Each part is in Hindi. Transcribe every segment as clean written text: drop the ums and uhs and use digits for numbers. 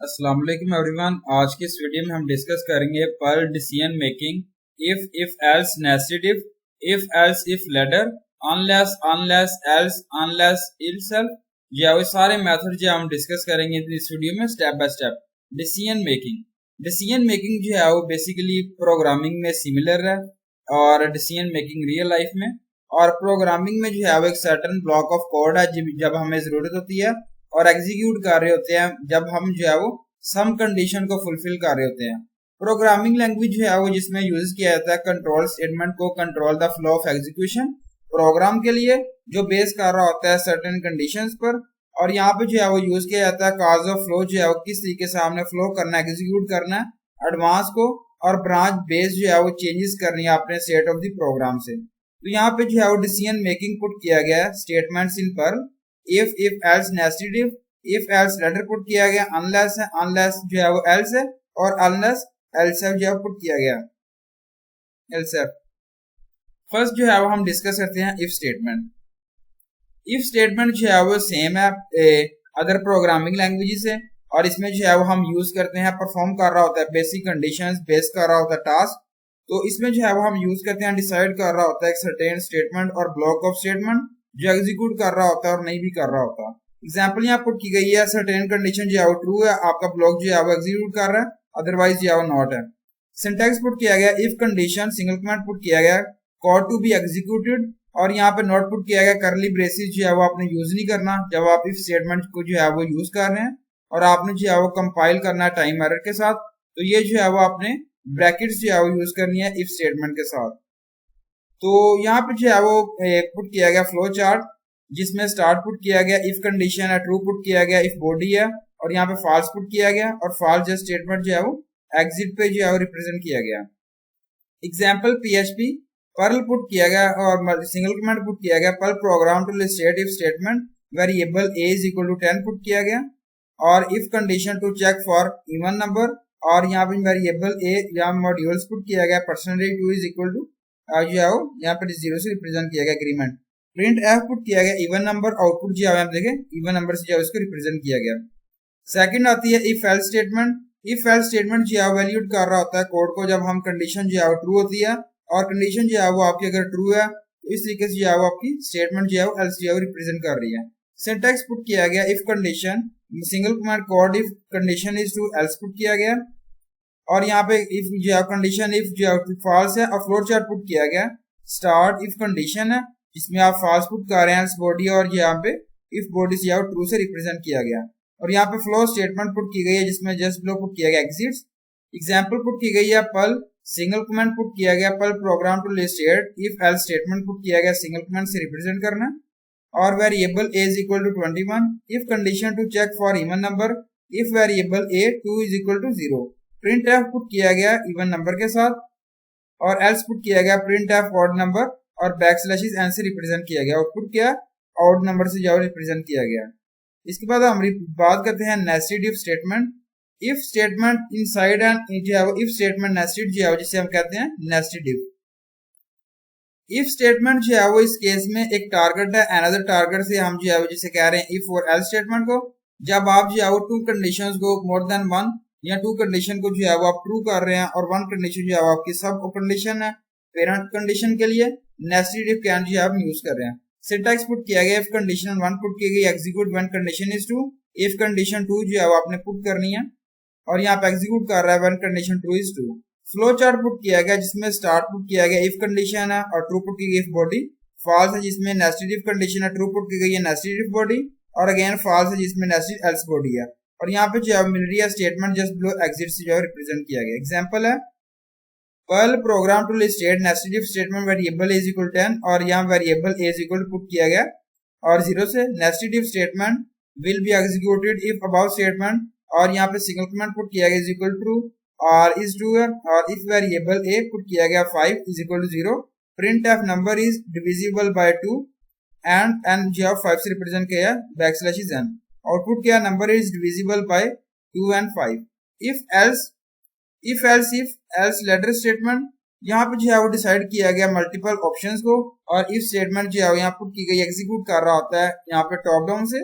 अस्सलाम वालेकुम एवरीवन। आज के इस वीडियो में हम डिस्कस करेंगे Perl decision making, if else, nested if else if ladder, unless unless else unless elsif. जो है वो सारे मेथड जो हम डिस्कस करेंगे इस वीडियो में step by step. Decision making जो है वो बेसिकली प्रोग्रामिंग में सिमिलर है और डिसीजन मेकिंग रियल लाइफ में। और प्रोग्रामिंग में जो है वो एक सर्टेन ब्लॉक ऑफ कोड है जब हमें जरूरत होती है और एग्जीक्यूट कर रहे होते हैं जब हम जो है वो सम कंडीशन को फुलफिल कर रहे होते हैं। प्रोग्रामिंग लैंग्वेज जो है वो जिसमें यूज किया जाता है कंट्रोल स्टेटमेंट को control the flow of execution programme के लिए, जो बेस कर रहा होता है सर्टेन कंडीशंस पर। और यहाँ पे जो है वो यूज किया जाता है काज ऑफ फ्लो, जो है वो किस तरीके से हमने फ्लो करना है, एग्जीक्यूट करना है एडवांस को, और ब्रांच बेस जो है वो चेंजेस करनी है अपने स्टेट ऑफ द प्रोग्राम से। तो यहाँ पे जो है वो डिसीजन मेकिंग पुट किया गया है statements in Perl. if else nested if else ladder put किया गया, unless है, unless जो है वो else है, और unless else जो है पुट किया गया else। फर्स्ट जो है वो हम डिस्कस करते हैं इफ स्टेटमेंट। इफ स्टेटमेंट जो है वो सेम है अदर प्रोग्रामिंग लैंग्वेज से, और इसमें जो है वो हम यूज करते हैं परफॉर्म कर रहा होता है बेसिक कंडीशंस, बेस कर रहा होता है टास्क। तो इसमें जो है वो हम यूज करते हैं डिसाइड कर रहा होता है एक सर्टेन स्टेटमेंट और ब्लॉक ऑफ स्टेटमेंट जो एग्जीक्यूट कर रहा होता है और नहीं भी कर रहा होता। एग्जांपल यहाँ पुट की गई है, सर्टेन कंडीशन जो है वो ट्रू है, आपका ब्लॉक जो है वो एग्जीक्यूट कर रहा है, अदरवाइज जो है वो नॉट है। सिंटैक्स पुट किया गया if condition, single comment put किया गया कोड टू बी एग्जीक्यूटेड, और यहाँ पे नॉट पुट किया गया करली ब्रेसेस जो है वो आपने यूज नहीं करना जब आप इफ स्टेटमेंट को जो है वो यूज कर रहे हैं, और आपने जो है वो कंपाइल करना है टाइम एरर के साथ। तो ये जो है वो आपने ब्रैकेट्स जो है वो यूज करनी है इफ स्टेटमेंट के साथ। तो यहाँ पे जो है वो पुट किया गया फ्लो चार्ट, जिसमें स्टार्ट पुट किया गया इफ कंडीशन है, ट्रू पुट किया गया इफ बॉडी है, और यहाँ पे फॉल्स पुट किया गया, और फॉल्स जस्ट स्टेटमेंट जो है वो एग्जिट पे जो है वो रिप्रेजेंट किया गया। एग्जाम्पल PHP पर्ल पुट किया गया और सिंगल कमेंट पुट किया गया Perl program to state if statement variable a is equal to 10 put किया गया, और if condition to check for even number, और यहाँ पे वेरिएबल a यहाँ मॉड्यूल्स पुट किया गया %2 इज इक्वल टू जो है वो यहाँ पे 0 से रिप्रेजेंट किया गया एग्रीमेंट। प्रिंट एफ पुट किया गया इवन नंबर, आउटपुट जो है देखें इवन नंबर से जो है इसको रिप्रेजेंट किया गया। सेकंड आती है if else statement. If else statement जो है वैल्यूड कर रहा होता है कोड को जब हम कंडीशन जो है ट्रू होती है, और कंडीशन जो है वो आपकी अगर ट्रू है तो इस तरीके से जो है वो आपकी स्टेटमेंट जो है वो एल्स जो है वो रिप्रेजेंट कर रही है। सिंटैक्स पुट किया गया if condition, single command code if condition is true else put किया गया, और यहाँ पे इफ जो है कंडीशन इफ जो है फॉल्स है, और फ्लोर चार्ट पुट किया गया स्टार्ट इफ कंडीशन है जिसमें आप फॉल्स पुट कर रहे हैं एल्स बॉडी, और यहाँ पे इफ बॉडी से ट्रू से रिप्रेजेंट किया गया। और यहाँ पे फ्लो स्टेटमेंट पुट की गई है जिसमें जस्ट ब्लॉक पुट किया गया एग्जिट्स। एग्जांपल पुट की गई है पर्ल सिंगल कमेंट पुट किया गया Perl program to list if else statement put किया गया सिंगल कमेंट से रिप्रेजेंट करना, और variable a is equal to 21 if condition to check for even number if variable a 2 is equal to 0। Printf put किया गया इवन नंबर के साथ, और एल्स पुट किया गया प्रिंट एफ ऑड नंबर, और बैकस्लैशेस एन से रिप्रेजेंट किया गया, आउटपुट किया ऑड नंबर से जो रिप्रेजेंट किया गया। इसके बाद हम बात करते हैं nested if statement. If statement inside and जो है इफ स्टेटमेंट नेस्टेड जो है जिसे हम कहते हैं नेस्टेड इफ। इफ स्टेटमेंट जो है वो इस केस में एक टारगेट है, अनदर टारगेट से हम जो है जिसे कह रहे हैं इफ और एल्स स्टेटमेंट को। जब आप जो है वो टू कंडीशंस को मोर देन वन या टू कंडीशन को जो है वो आप ट्रू कर रहे हैं, और वन कंडीशन जो है वो आपकी सब कंडीशन है पेरेंट कंडीशन के लिए, नेस्टेड इफ कैन जो आप यूज कर रहे हैं। सिंटैक्स पुट किया गया इफ कंडीशन 1 पुट की गई execute when condition is true, if condition 2 जो है वो आपने पुट करनी है, और यहाँ पे एग्जीक्यूट कर रहा है when condition 2 is true. Flow chart put किया गया जिसमें स्टार्ट पुट किया गया इफ कंडीशन है, और ट्रू पुट की गई इफ बॉडी, फॉल्स है जिसमें नेस्टेड इफ कंडीशन है, ट्रू पुट की गई है नेस्टेड इफ बॉडी, और अगेन फॉल्स है जिसमें नेस्टेड एल्स बॉडी है, और यहाँ पे जो है मिल रही है स्टेटमेंट जस्ट बिलो एग्जिट से जो है रिप्रेजेंट किया गया। एग्जांपल है Perl program to state nested if statement variable is equal 10, और यहाँ variable a is equal put किया गया और 0 से nested if statement will be executed if about statement, और यहाँ पे सिंगल कमेंट पुट किया गया इज इक्वल ट्रू और इज ट्रू है, और इफ वेरिएबल a पुट किया गया 5 is equal to 0, printf number is divisible by 2 and जो 5 से रिप्रेजेंट किया बैकस्लैश n, आउटपुट क्या number is divisible by 2 and 5। If else ladder statement, यहाँ पे जो है वो डिसाइड किया गया मल्टीपल ऑप्शंस को, और इफ स्टेटमेंट जो है यहाँ पुट की गई एग्जीक्यूट कर रहा होता है यहाँ पे टॉप डाउन से,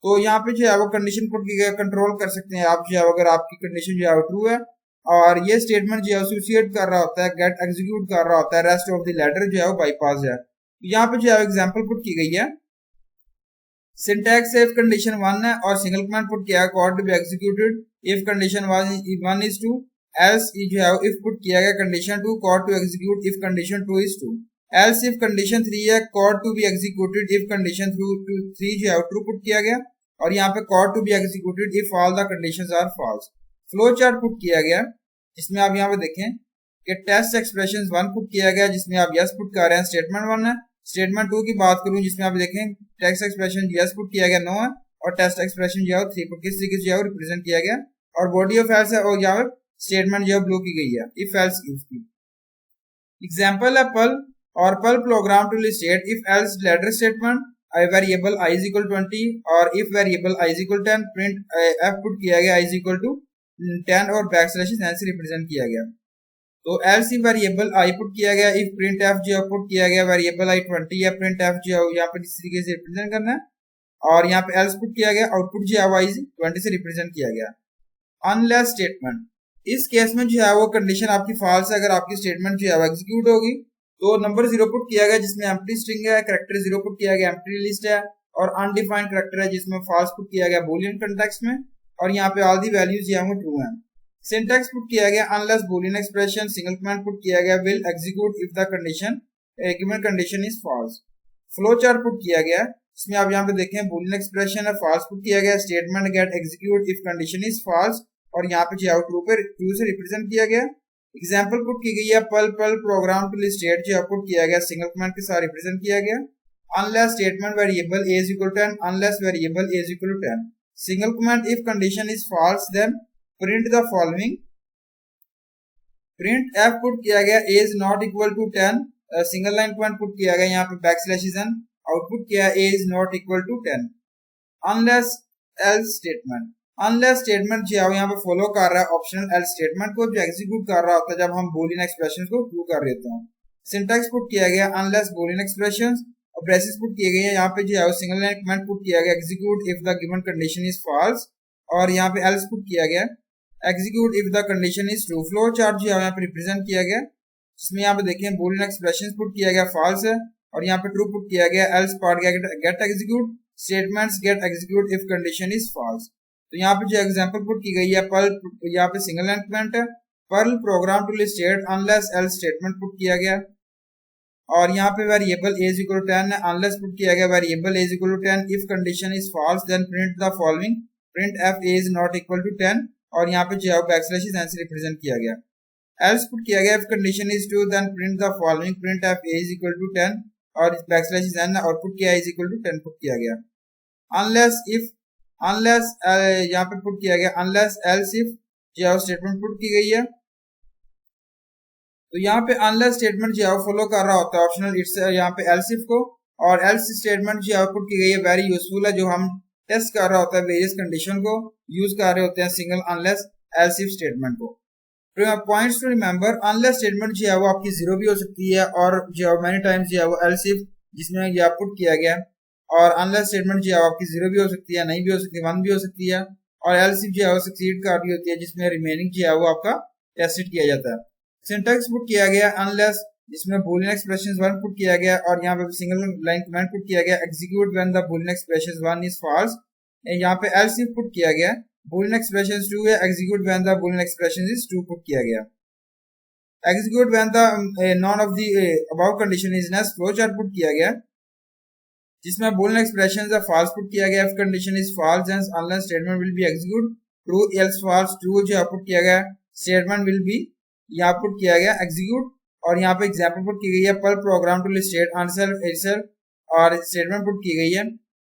तो यहाँ पे जो है वो कंडीशन पुट की गई कंट्रोल कर सकते हैं आप जो है, अगर आपकी कंडीशन जो है ट्रू है और ये स्टेटमेंट जो है एसोसिएट कर रहा होता है, गेट एग्जीक्यूट कर रहा होता है, रेस्ट ऑफ द लेटर जो है वो बाईपास है। तो यहाँ पे जो है एग्जांपल पुट की गई है, सिंटैक्स इफ कंडीशन 1 है और सिंगल कमांड पुट किया है code to be executed if condition 1 is true, else जो है इफ पुट किया गया condition 2 code to execute if condition 2 is true, else if condition 3 है code to be executed if condition 3 जो है ट्रू पुट किया गया, और यहाँ पे code to be executed if all the conditions are false. Flow chart put किया गया जिसमें आप यहाँ पे देखें कि टेस्ट एक्सप्रेशन 1 पुट किया गया जिसमें आप यस पुट कर रहे हैं, स्टेटमेंट 1 है। स्टेटमेंट 2 की बात करूं जिसमें आप देखें टेस्ट एक्सप्रेशन यस पुट किया गया नो है, और टेस्ट एक्सप्रेशन जो है 3 पुट किस तरीके से जो है रिप्रेजेंट किया गया, और बॉडी ऑफ एल्स है और यहाँ पे स्टेटमेंट जो है ब्लू की गई है इफ एल्स इफ की। एग्जांपल है पर्ल और Perl program to state if else ladder statement I variable I is equal 20 और if variable I is equal 10 printf put किया गया आई इज इक्वल टू 10 और बैक स्लैश एन से रिप्रेजेंट किया गया। तो else if variable I put किया गया, इफ प्रिंट एफ जो पुट किया गया वेरिएबल आई 20 या प्रिंट एफ जो यहाँ पे इस तरीके से रिप्रेजेंट करना है, और यहाँ पे एल्स पुट किया गया आउटपुट जो है आई 20 से रिप्रेजेंट किया गया। अनलेस स्टेटमेंट, इस केस में जो है वो कंडीशन आपकी फॉल्स है, अगर आपकी स्टेटमेंट जो है एग्जीक्यूट होगी तो नंबर 0 पुट किया गया जिसमें एम्प्टी स्ट्रिंग है, कैरेक्टर 0 पुट किया गया एम्प्टी लिस्ट है, और अनडिफाइंड कैरेक्टर है जिसमें फॉल्स पुट किया गया बूलियन कंटेक्स्ट में, और यहाँ पे ऑल दी वैल्यूज जो है वो ट्रू है। सिंटैक्स पुट किया गया unless Boolean expression, single command put किया गया will execute if the condition given condition is false. Flow chart put किया गया इसमें आप यहाँ पे देखें बूलियन एक्सप्रेशन है, फॉल्स पुट किया गया, statement get execute if condition is false, और यहाँ पे जो ट्रू पे ट्रू से रिप्रेजेंट किया गया। एग्जांपल पुट की गई है पर्ल प्रोग्राम टू स्टेट जो पुट किया गया सिंगल कमांड के साथ रिप्रेजेंट किया गया। Unless statement variable a is equal to 10, unless variable a is equal to 10, single command if condition is false then print the following, print f put किया गया a is not equal to 10, single line command put किया गया यहाँ पे बैक स्लैश n, आउटपुट किया a is not equal to 10। Unless else statement, unless statement जो है यहाँ पे फॉलो कर रहा है ऑप्शनल else स्टेटमेंट को जो एग्जीक्यूट कर रहा होता है जब हम बूलियन एक्सप्रेशन को ट्रू कर देते हैं। सिंटैक्स पुट किया गया अनलेस बूलियन एक्सप्रेशंस, और ब्रेसेस पुट किए गए हैं, यहाँ पे जो है सिंगल लाइन कमेंट पुट किया गया execute if the given condition is false, और यहाँ पे एल्स पुट किया गया execute if the condition is true. Flow chart जो है यहाँ पे रिप्रेजेंट किया गया जिसमें यहाँ पे देखें बूलियन एक्सप्रेशंस पुट किया गया फॉल्स है, और यहाँ पे ट्रू पुट किया गया, एल्स पार्ट गया get execute, statements get execute if condition is false. तो यहाँ पे जो एग्जांपल पुट की गई है पर्ल, यहाँ पे सिंगल लाइन कमेंट है, Perl program to state unless else statement put किया गया, और यहाँ पे variable a is equal to 10 है, अनलेस पुट किया गया variable a is equal to 10 if condition is false then print the following, print f a is not equal to 10, और यहाँ पे जो है बैकस्लैश n से रिप्रेजेंट किया गया। एल्स पुट किया गया if condition is true then print the following, print f a is equal to 10, और बैकस्लैश n आउटपुट किया is equal to 10 पुट किया गया। अनलेस इफ, अनलेस यहाँ पे पुट किया गया अनलेस एल्स इफ जो है स्टेटमेंट पुट की गई है, तो यहाँ पे अनलेस स्टेटमेंट जो है फॉलो कर रहा होता है ऑप्शनल इट्स यहाँ पे एल्स इफ को, और एल्स स्टेटमेंट जो आउटपुट की गई है वेरी यूजफुल है, जो हम टेस्ट कर रहा होता है वेरियस कंडीशन को यूज कर रहे होते हैं single unless else if statement को। Points to remember, unless statement जो है वो आपकी जीरो भी हो सकती है, और जो है मेनी टाइम्स जो है वो एल्स इफ जिसमें ये आउटपुट किया गया, और अनलेस स्टेटमेंट जो है आपकी जीरो भी हो सकती है, नहीं भी हो सकती, 1 भी हो सकती है, और एल्स इफ जो है वो सक्सीड कर भी होती है जिसमें रिमेनिंग जो है वो आपका टेस्टेड किया जाता है। सिंटैक्स पुट किया गया अनलेस जिसमें बूलियन एक्सप्रेशंस 1 पुट किया गया, और यहाँ पे सिंगल लाइन कमेंट पुट किया गया execute when the Boolean expressions 1 is false, यहाँ पे एल्स इफ पुट किया गया बूलियन एक्सप्रेशंस 2 है execute when the Boolean expressions is 2 put किया गया। Execute when the none of the above condition is नेस, फ्लो चार्ट पुट किया गया जिसमें बूलियन एक्सप्रेशंस है फॉल्स पुट किया गया, if condition is false then unless statement will be execute, true else false, true जो पुट किया गया स्टेटमेंट विल बी यहाँ पुट किया गया एग्जीक्यूट, और यहाँ पे एग्जांपल पुट की गई है Perl program to state answer itself, और स्टेटमेंट पुट की गई है,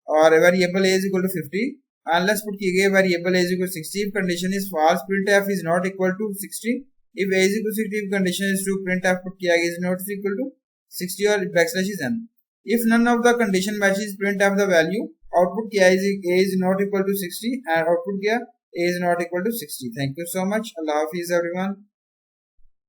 और variable a is equal to 50, unless put की गई है variable a is equal to 60 if condition is false, print f is not equal to 60 if a is equal to 60, if condition is true print f put किया गया is not equal to 60 और backslash n, if none of the condition matches print f the value, output किया is a is not equal to 60 and output किया a is not equal to 60। Thank you so much, Allah Hafiz everyone।